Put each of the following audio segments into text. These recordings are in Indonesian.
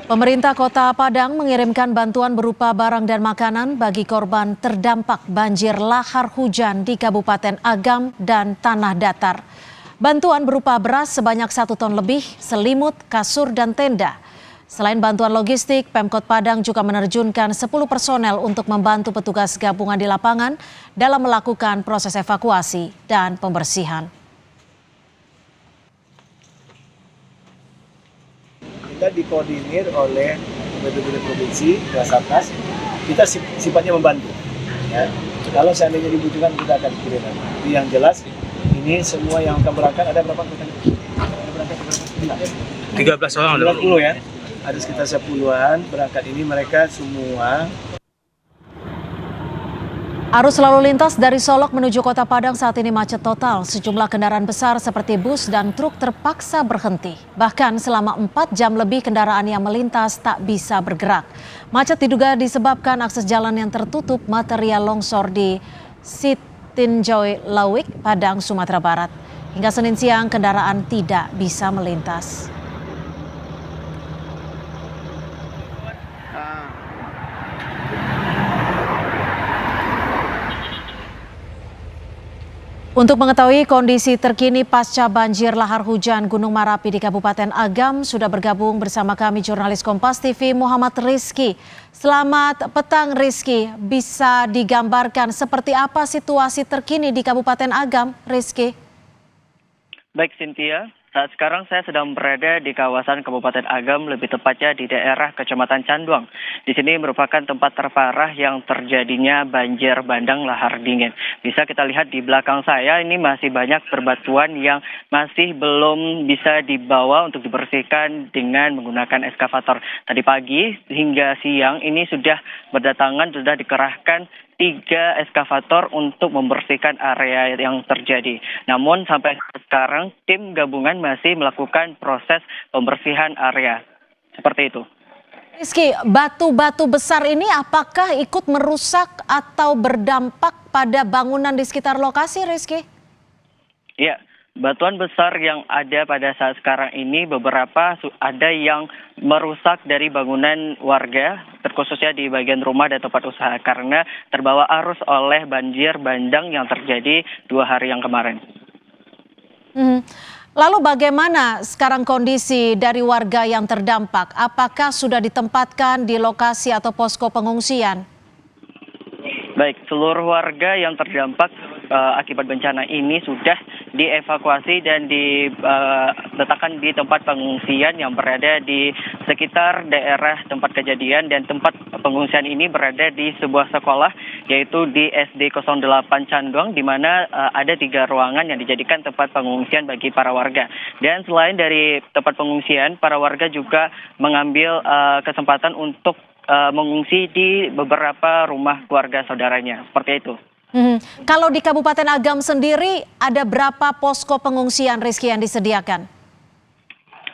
Pemerintah Kota Padang mengirimkan bantuan berupa barang dan makanan bagi korban terdampak banjir lahar hujan di Kabupaten Agam dan Tanah Datar. Bantuan berupa beras sebanyak 1 ton lebih, selimut, kasur, dan tenda. Selain bantuan logistik, Pemkot Padang juga menerjunkan 10 personel untuk membantu petugas gabungan di lapangan dalam melakukan proses evakuasi dan pembersihan. Kita dikoordinir oleh BPBD Provinsi, Basarnas, kita sifatnya membantu. Ya. Kalau seandainya dibutuhkan kita akan kirimkan. Tapi yang jelas ini semua yang akan berangkat ada berapa totalnya? Ada berangkat berapa? 13 orang. 90 ya. Ada sekitar 10-an berangkat ini mereka semua. Arus lalu lintas dari Solok menuju Kota Padang saat ini macet total. Sejumlah kendaraan besar seperti bus dan truk terpaksa berhenti. Bahkan selama 4 jam lebih kendaraan yang melintas tak bisa bergerak. Macet diduga disebabkan akses jalan yang tertutup material longsor di Sitinjoi Lawik, Padang, Sumatera Barat. Hingga Senin siang kendaraan tidak bisa melintas. Untuk mengetahui kondisi terkini pasca banjir lahar hujan Gunung Merapi di Kabupaten Agam, sudah bergabung bersama kami jurnalis Kompas TV Muhammad Rizky. Selamat petang Rizky, bisa digambarkan seperti apa situasi terkini di Kabupaten Agam, Rizky? Baik Cynthia, saat sekarang saya sedang berada di kawasan Kabupaten Agam, lebih tepatnya di daerah Kecamatan Canduang. Di sini merupakan tempat terparah yang terjadinya banjir bandang lahar dingin. Bisa kita lihat di belakang saya ini masih banyak berbatuan yang masih belum bisa dibawa untuk dibersihkan dengan menggunakan eskavator. Tadi pagi hingga siang ini sudah sudah dikerahkan 3 eskavator untuk membersihkan area yang terjadi. Namun sampai sekarang tim gabungan masih melakukan proses pembersihan area. Seperti itu. Rizky, batu-batu besar ini apakah ikut merusak atau berdampak pada bangunan di sekitar lokasi, Rizky? Ya, batuan besar yang ada pada saat sekarang ini beberapa ada yang merusak dari bangunan warga, terkhususnya di bagian rumah dan tempat usaha karena terbawa arus oleh banjir bandang yang terjadi 2 hari yang kemarin. Lalu bagaimana sekarang kondisi dari warga yang terdampak? Apakah sudah ditempatkan di lokasi atau posko pengungsian? Baik, seluruh warga yang terdampak akibat bencana ini sudah dievakuasi dan diletakkan di tempat pengungsian yang berada di sekitar daerah tempat kejadian, dan tempat pengungsian ini berada di sebuah sekolah yaitu di SD 08 Canduang, di mana ada 3 ruangan yang dijadikan tempat pengungsian bagi para warga. Dan selain dari tempat pengungsian, para warga juga mengambil kesempatan untuk mengungsi di beberapa rumah keluarga saudaranya, seperti itu. Kalau di Kabupaten Agam sendiri ada berapa posko pengungsian, Rizky, yang disediakan?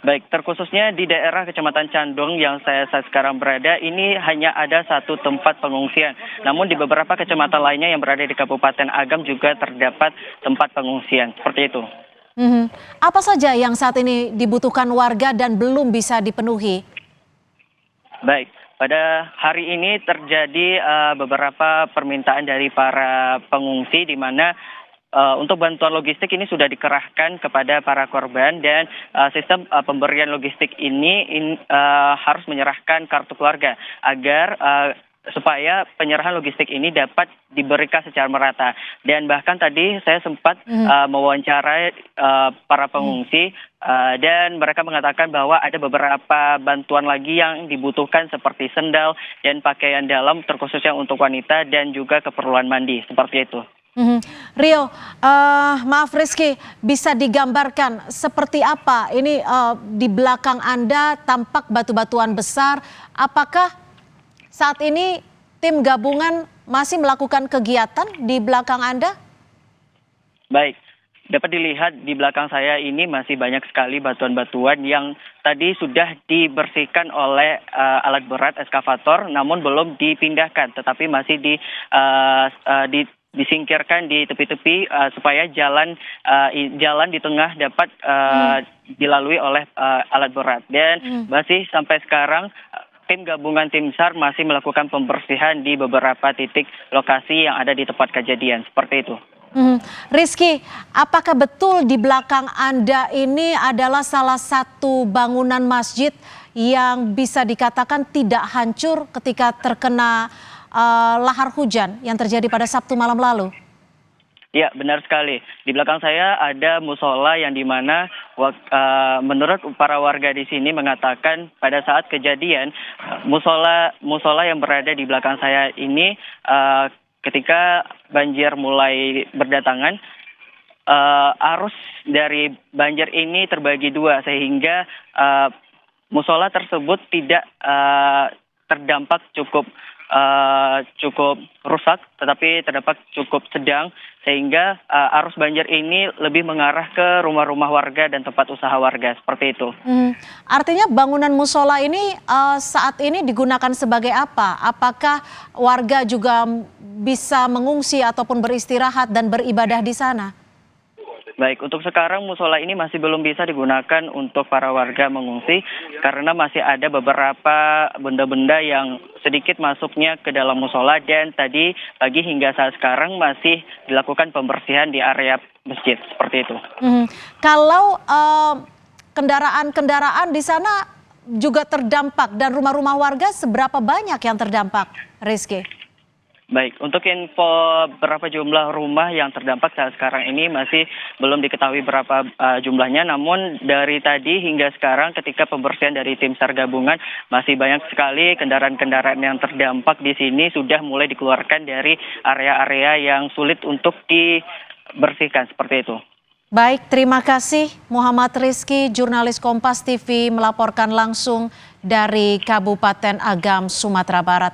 Baik, terkhususnya di daerah Kecamatan Canduang yang saya sekarang berada, ini hanya ada 1 tempat pengungsian. Namun di beberapa kecamatan lainnya yang berada di Kabupaten Agam juga terdapat tempat pengungsian, seperti itu. Apa saja yang saat ini dibutuhkan warga dan belum bisa dipenuhi? Baik. Pada hari ini terjadi beberapa permintaan dari para pengungsi, di mana untuk bantuan logistik ini sudah dikerahkan kepada para korban, dan sistem pemberian logistik ini harus menyerahkan kartu keluarga agar supaya penyerahan logistik ini dapat diberikan secara merata. Dan bahkan tadi saya sempat mewawancarai para pengungsi, dan mereka mengatakan bahwa ada beberapa bantuan lagi yang dibutuhkan seperti sendal dan pakaian dalam, terkhususnya untuk wanita, dan juga keperluan mandi, seperti itu. Rio, maaf Rizky, bisa digambarkan seperti apa ini di belakang Anda tampak batu-batuan besar, apakah saat ini tim gabungan masih melakukan kegiatan di belakang Anda? Baik, dapat dilihat di belakang saya ini masih banyak sekali batuan-batuan yang tadi sudah dibersihkan oleh alat berat eskavator, namun belum dipindahkan, tetapi masih disingkirkan di tepi-tepi supaya jalan di tengah dapat dilalui oleh alat berat. Dan masih sampai sekarang tim gabungan tim SAR masih melakukan pembersihan di beberapa titik lokasi yang ada di tempat kejadian. Seperti itu. Rizky, apakah betul di belakang Anda ini adalah salah satu bangunan masjid yang bisa dikatakan tidak hancur ketika terkena lahar hujan yang terjadi pada Sabtu malam lalu? Ya, benar sekali. Di belakang saya ada musola yang dimana menurut para warga di sini mengatakan pada saat kejadian musola yang berada di belakang saya ini ketika banjir mulai berdatangan, arus dari banjir ini terbagi dua sehingga musola tersebut tidak terdampak cukup rusak, tetapi terdapat cukup sedang, sehingga arus banjir ini lebih mengarah ke rumah-rumah warga dan tempat usaha warga, seperti itu. Artinya bangunan musola ini saat ini digunakan sebagai apa? Apakah warga juga bisa mengungsi ataupun beristirahat dan beribadah di sana? Baik, untuk sekarang musola ini masih belum bisa digunakan untuk para warga mengungsi karena masih ada beberapa benda-benda yang sedikit masuknya ke dalam musola, dan tadi pagi hingga saat sekarang masih dilakukan pembersihan di area masjid, seperti itu. Kalau kendaraan-kendaraan di sana juga terdampak dan rumah-rumah warga seberapa banyak yang terdampak, Rizky? Baik, untuk info berapa jumlah rumah yang terdampak saat sekarang ini masih belum diketahui berapa jumlahnya. Namun dari tadi hingga sekarang ketika pembersihan dari tim SAR gabungan masih banyak sekali kendaraan-kendaraan yang terdampak di sini sudah mulai dikeluarkan dari area-area yang sulit untuk dibersihkan, seperti itu. Baik, terima kasih Muhammad Rizky, jurnalis Kompas TV melaporkan langsung dari Kabupaten Agam, Sumatera Barat.